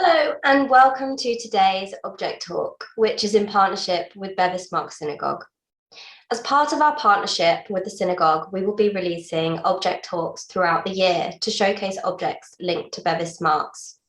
Hello and welcome to today's Object Talk, which is in partnership with Bevis Marks Synagogue. As part of our partnership with the synagogue, we will be releasing Object Talks throughout the year to showcase objects linked to Bevis Marks,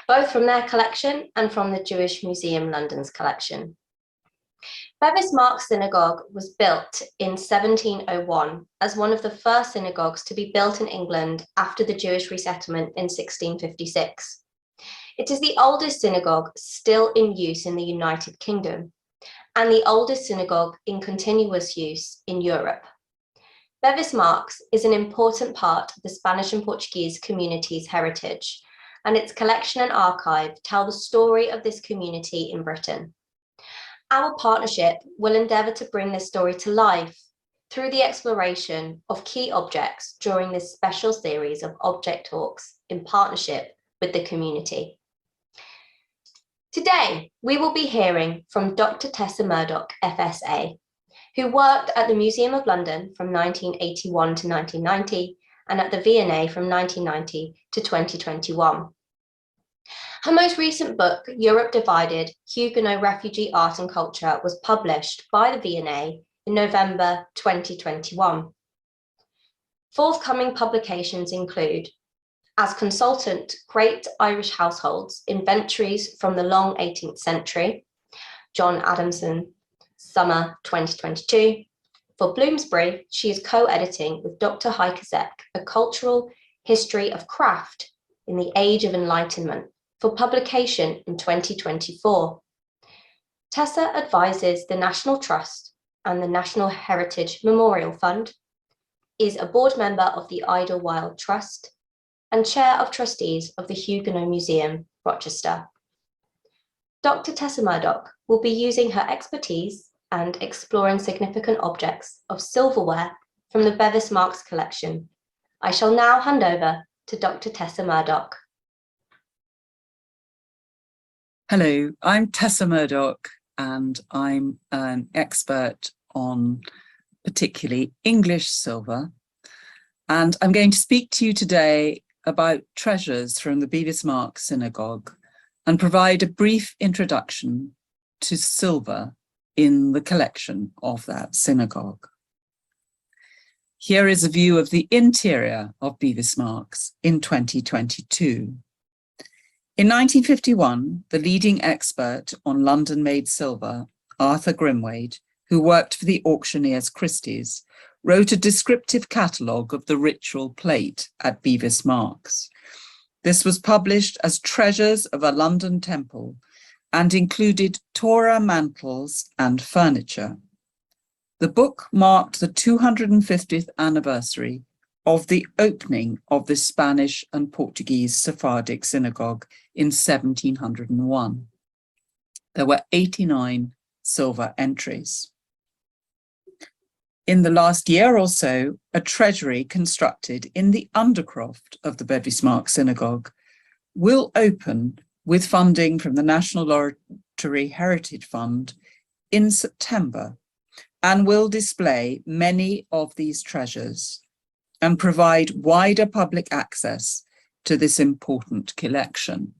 both from their collection and from the Jewish Museum London's collection. Bevis Marks Synagogue was built in 1701 as one of the first synagogues to be built in England after the Jewish resettlement in 1656. It is the oldest synagogue still in use in the United Kingdom and the oldest synagogue in continuous use in Europe. Bevis Marks is an important part of the Spanish and Portuguese community's heritage, and its collection and archive tell the story of this community in Britain. Our partnership will endeavour to bring this story to life through the exploration of key objects during this special series of Object Talks in partnership with the community. Today, we will be hearing from Dr Tessa Murdoch FSA, who worked at the Museum of London from 1981 to 1990 and at the V&A from 1990 to 2021. Her most recent book, Europe Divided, Huguenot Refugee Art and Culture, was published by the V&A in November 2021. Forthcoming publications include As Consultant, Great Irish Households, Inventories from the Long 18th Century, John Adamson, Summer 2022. For Bloomsbury, she is co-editing with Dr Heike Zek, A Cultural History of Craft in the Age of Enlightenment, for publication in 2024. Tessa advises the National Trust and the National Heritage Memorial Fund, is a board member of the Idlewild Trust, and Chair of Trustees of the Huguenot Museum, Rochester. Dr Tessa Murdoch will be using her expertise and exploring significant objects of silverware from the Bevis Marks Collection. I shall now hand over to Dr Tessa Murdoch. Hello, I'm Tessa Murdoch, and I'm an expert on particularly English silver. And I'm going to speak to you today about treasures from the Bevis Marks Synagogue and provide a brief introduction to silver in the collection of that synagogue. Here is a view of the interior of Bevis Marks in 2022. In 1951, the leading expert on London-made silver, Arthur Grimwade, who worked for the auctioneers Christie's, wrote a descriptive catalogue of the ritual plate at Bevis Marks. This was published as Treasures of a London Temple and included Torah mantles and furniture. The book marked the 250th anniversary of the opening of the Spanish and Portuguese Sephardic synagogue in 1701. There were 89 silver entries. In the last year or so, a treasury constructed in the undercroft of the Bevis Marks Synagogue will open with funding from the National Oratory Heritage Fund in September and will display many of these treasures and provide wider public access to this important collection.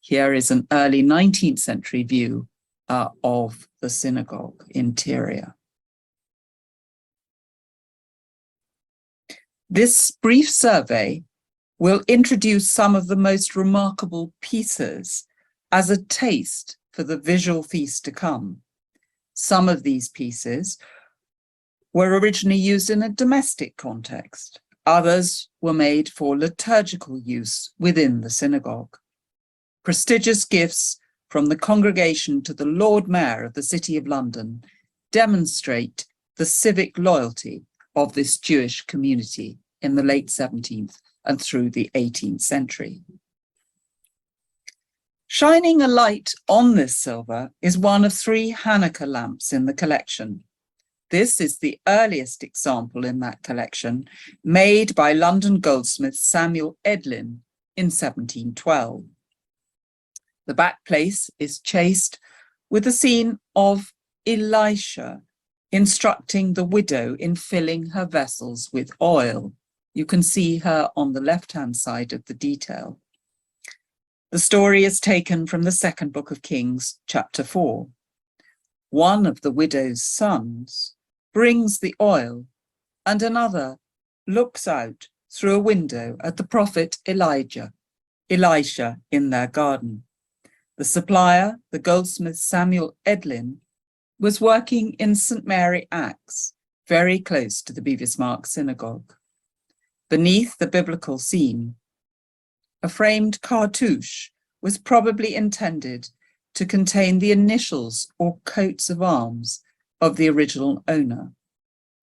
Here is an early 19th century view of the synagogue interior. This brief survey will introduce some of the most remarkable pieces as a taste for the visual feast to come. Some of these pieces were originally used in a domestic context. Others were made for liturgical use within the synagogue. Prestigious gifts from the congregation to the Lord Mayor of the City of London demonstrate the civic loyalty of this Jewish community in the late 17th and through the 18th century. Shining a light on this silver is one of 3 Hanukkah lamps in the collection. This is the earliest example in that collection, made by London goldsmith Samuel Edlin in 1712. The back place is chased with a scene of Elisha instructing the widow in filling her vessels with oil. You can see her on the left-hand side of the detail. The story is taken from the second book of Kings, chapter 4. One of the widow's sons brings the oil, and another looks out through a window at the prophet Elisha in their garden. The supplier, the goldsmith Samuel Edlin, was working in St. Mary Axe, very close to the Bevis Marks Synagogue. Beneath the biblical scene, a framed cartouche was probably intended to contain the initials or coats of arms of the original owner,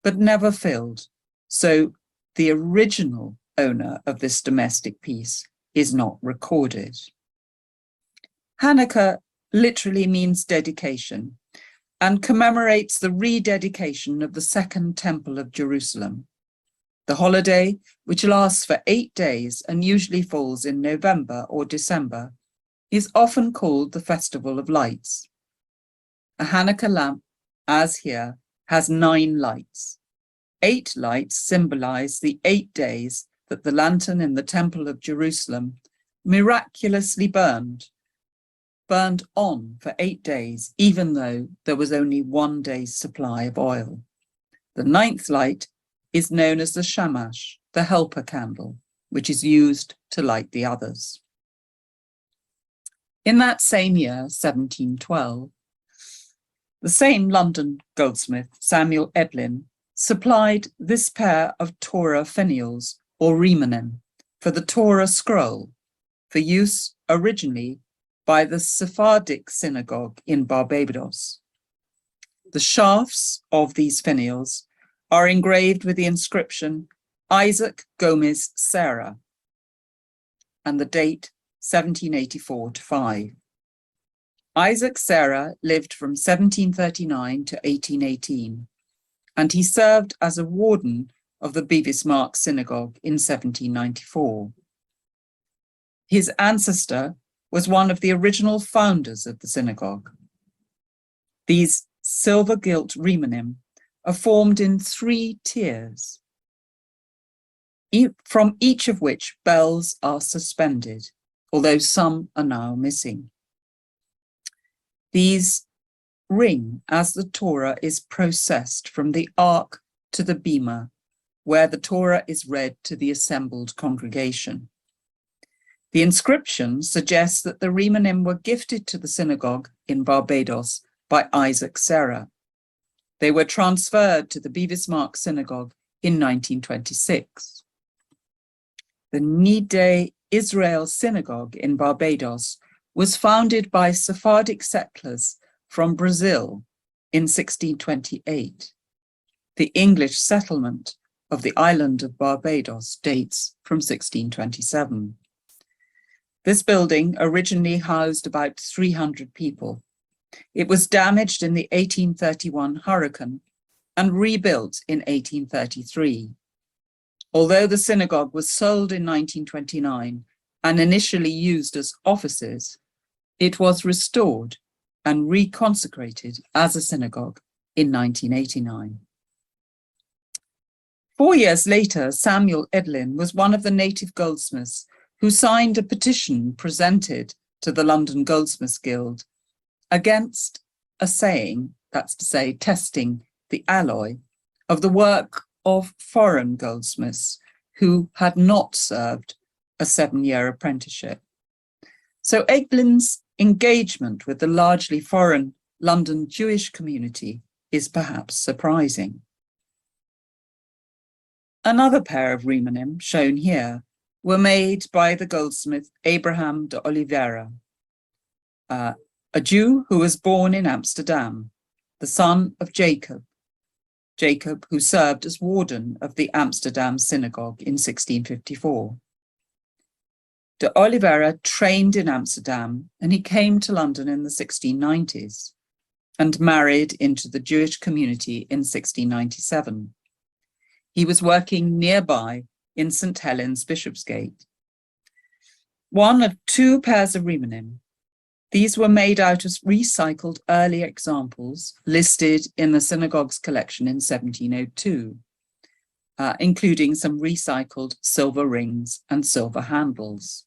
but never filled, so the original owner of this domestic piece is not recorded. Hanukkah literally means dedication and commemorates the rededication of the Second Temple of Jerusalem. The holiday, which lasts for 8 days and usually falls in November or December, is often called the Festival of Lights. A Hanukkah lamp, as here, has 9 lights. 8 lights symbolize the 8 days that the lantern in the Temple of Jerusalem miraculously burned on for 8 days, even though there was only 1 day's supply of oil. The 9th light is known as the shamash, the helper candle, which is used to light the others. In that same year, 1712, the same London goldsmith, Samuel Edlin, supplied this pair of Torah finials, or rimonim, for the Torah scroll, for use originally by the Sephardic synagogue in Barbados. The shafts of these finials are engraved with the inscription Isaac Gomez Serra and the date 1784-5. Isaac Serra lived from 1739 to 1818, and he served as a warden of the Bevis Marks Synagogue in 1794. His ancestor was one of the original founders of the synagogue. These silver-gilt rimonim are formed in 3 tiers, from each of which bells are suspended, although some are now missing. These ring as the Torah is processed from the ark to the bema, where the Torah is read to the assembled congregation. The inscription suggests that the rimonim were gifted to the synagogue in Barbados by Isaac Serra. They were transferred to the Bevis Marks Synagogue in 1926. The Nideh Israel Synagogue in Barbados was founded by Sephardic settlers from Brazil in 1628. The English settlement of the island of Barbados dates from 1627. This building originally housed about 300 people. It was damaged in the 1831 hurricane and rebuilt in 1833. Although the synagogue was sold in 1929 and initially used as offices, it was restored and reconsecrated as a synagogue in 1989. 4 years later, Samuel Edlin was one of the native goldsmiths who signed a petition presented to the London Goldsmiths Guild against assaying, that's to say, testing the alloy of the work of foreign goldsmiths who had not served a 7-year apprenticeship. So Edlin's engagement with the largely foreign London Jewish community is perhaps surprising. Another pair of rimonim, shown here, were made by the goldsmith Abraham de Oliveira, a Jew who was born in Amsterdam, the son of Jacob, who served as warden of the Amsterdam synagogue in 1654. De Oliveira trained in Amsterdam, and he came to London in the 1690s and married into the Jewish community in 1697. He was working nearby in St. Helens Bishopsgate. One of 2 pairs of rimonim. These were made out of recycled early examples listed in the synagogue's collection in 1702, including some recycled silver rings and silver handles.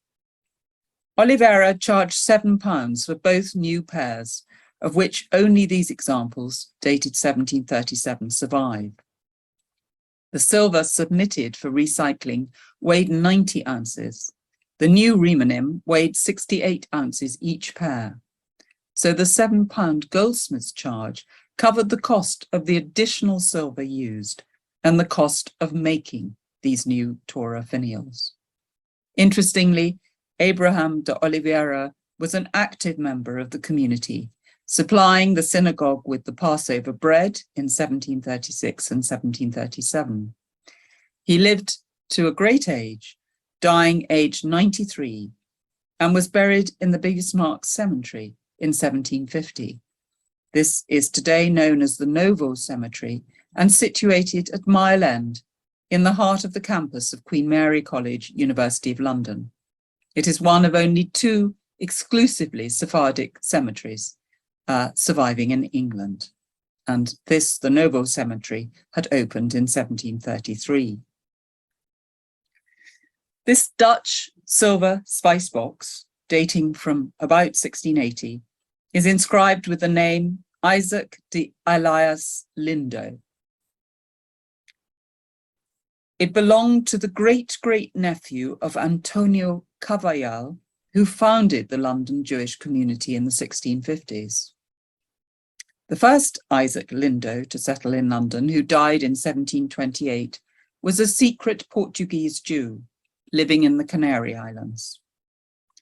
Oliveira charged £7 for both new pairs, of which only these examples, dated 1737, survive. The silver submitted for recycling weighed 90 ounces. The new remonym weighed 68 ounces each pair. So the £7 goldsmith's charge covered the cost of the additional silver used and the cost of making these new Torah finials. Interestingly, Abraham de Oliveira was an active member of the community, supplying the synagogue with the Passover bread in 1736 and 1737. He lived to a great age, dying aged 93, and was buried in the Bevis Marks Cemetery in 1750. This is today known as the Novo Cemetery and situated at Mile End, in the heart of the campus of Queen Mary College, University of London. It is one of only 2 exclusively Sephardic cemeteries surviving in England. And this, the Novo Cemetery, had opened in 1733. This Dutch silver spice box, dating from about 1680, is inscribed with the name Isaac de Elias Lindo. It belonged to the great-great-nephew of Antonio Cavallal, who founded the London Jewish community in the 1650s. The first Isaac Lindo to settle in London, who died in 1728, was a secret Portuguese Jew living in the Canary Islands.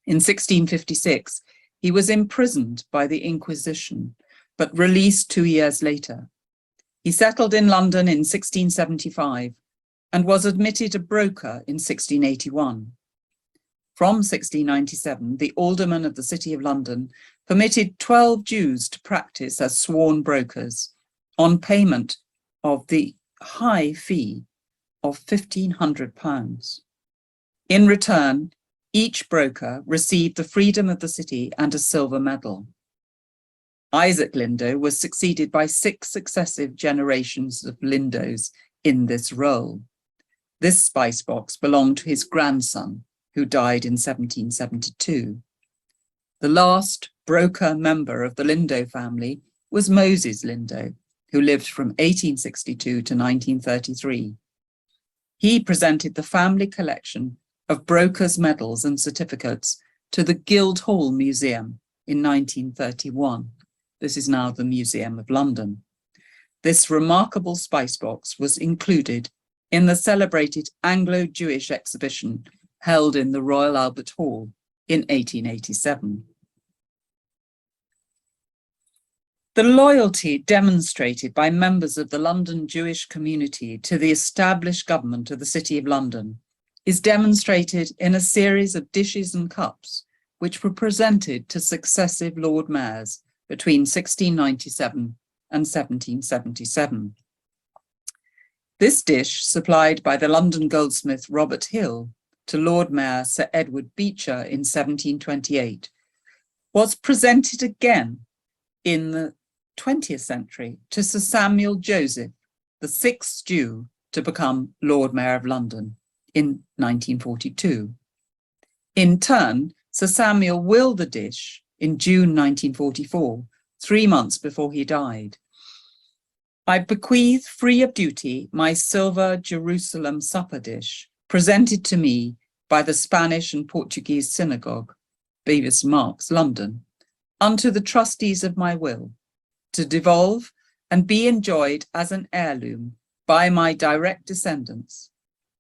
In 1656, he was imprisoned by the Inquisition, but released 2 years later. He settled in London in 1675 and was admitted a broker in 1681. From 1697, the alderman of the City of London permitted 12 Jews to practice as sworn brokers on payment of the high fee of £1,500. In return, each broker received the freedom of the city and a silver medal. Isaac Lindo was succeeded by 6 successive generations of Lindos in this role. This spice box belonged to his grandson, who died in 1772. The last broker member of the Lindo family was Moses Lindo, who lived from 1862 to 1933. He presented the family collection of brokers' medals and certificates to the Guildhall Museum in 1931. This is now the Museum of London. This remarkable spice box was included in the celebrated Anglo-Jewish exhibition held in the Royal Albert Hall in 1887. The loyalty demonstrated by members of the London Jewish community to the established government of the City of London is demonstrated in a series of dishes and cups which were presented to successive Lord Mayors between 1697 and 1777. This dish, supplied by the London goldsmith Robert Hill to Lord Mayor Sir Edward Beecher in 1728, was presented again in the 20th century to Sir Samuel Joseph, the 6th Jew to become Lord Mayor of London in 1942. In turn, Sir Samuel willed the dish in June 1944, 3 months before he died. I bequeath free of duty my silver Jerusalem supper dish, presented to me by the Spanish and Portuguese synagogue, Bevis Marks, London, unto the trustees of my will, to devolve and be enjoyed as an heirloom by my direct descendants,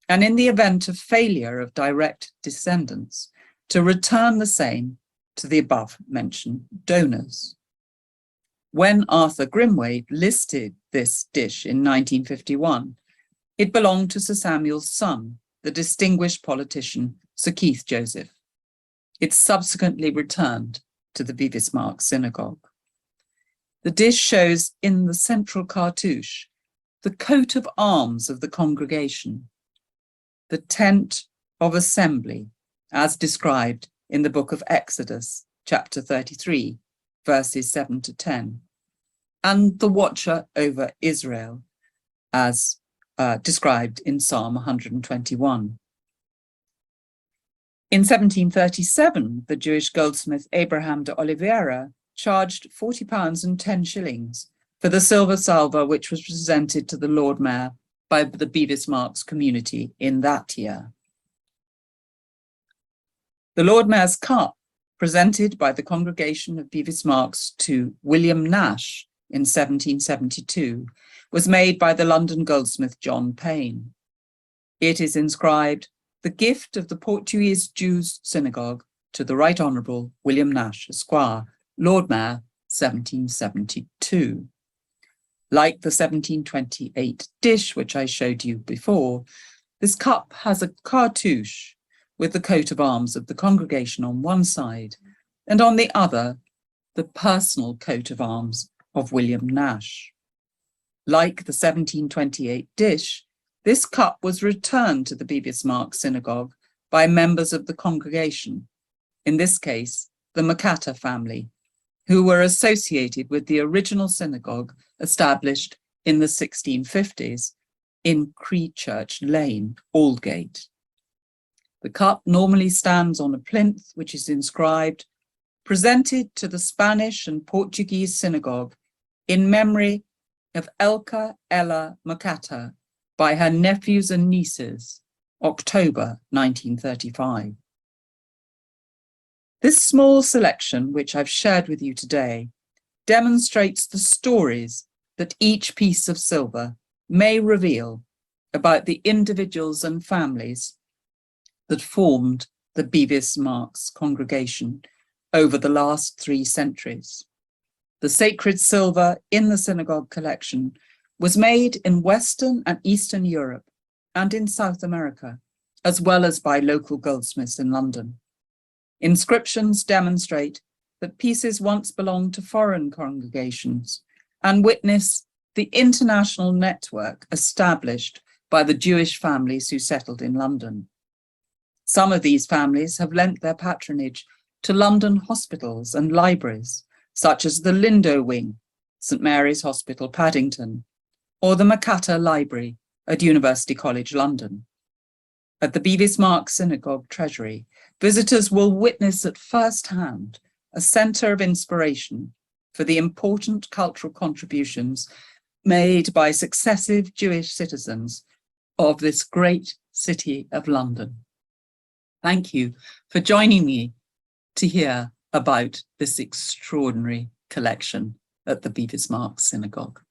and in the event of failure of direct descendants, to return the same to the above-mentioned donors. When Arthur Grimwade listed this dish in 1951, it belonged to Sir Samuel's son, the distinguished politician Sir Keith Joseph. It subsequently returned to the Bevis Marks Synagogue. The dish shows in the central cartouche the coat of arms of the congregation, the tent of assembly, as described in the book of Exodus, chapter 33, verses 7 to 10, and the watcher over Israel, as described in Psalm 121. In 1737, the Jewish goldsmith Abraham de Oliveira charged £40 and 10 shillings for the silver salver which was presented to the Lord Mayor by the Bevis Marks community in that year. The Lord Mayor's cup, presented by the congregation of Bevis Marks to William Nash in 1772, was made by the London goldsmith John Payne. It is inscribed, "The gift of the Portuguese Jews Synagogue to the Right Honourable William Nash, Esquire, Lord Mayor, 1772. Like the 1728 dish, which I showed you before, this cup has a cartouche with the coat of arms of the congregation on one side, and on the other, the personal coat of arms of William Nash. Like the 1728 dish, this cup was returned to the Bevis Marks Synagogue by members of the congregation, in this case, the Makata family, who were associated with the original synagogue established in the 1650s in Creechurch Lane, Aldgate. The cup normally stands on a plinth which is inscribed, "Presented to the Spanish and Portuguese synagogue in memory of Elka Ella Makata by her nephews and nieces, October 1935. This small selection, which I've shared with you today, demonstrates the stories that each piece of silver may reveal about the individuals and families that formed the Bevis Marks congregation over the last 3 centuries. The sacred silver in the synagogue collection was made in Western and Eastern Europe and in South America, as well as by local goldsmiths in London. Inscriptions demonstrate that pieces once belonged to foreign congregations and witness the international network established by the Jewish families who settled in London. Some of these families have lent their patronage to London hospitals and libraries, such as the Lindo Wing, St Mary's Hospital, Paddington, or the Makata Library at University College London. At the Bevis Marks Synagogue Treasury, visitors will witness at first hand a centre of inspiration for the important cultural contributions made by successive Jewish citizens of this great city of London. Thank you for joining me to hear about this extraordinary collection at the Bevis Marks Synagogue.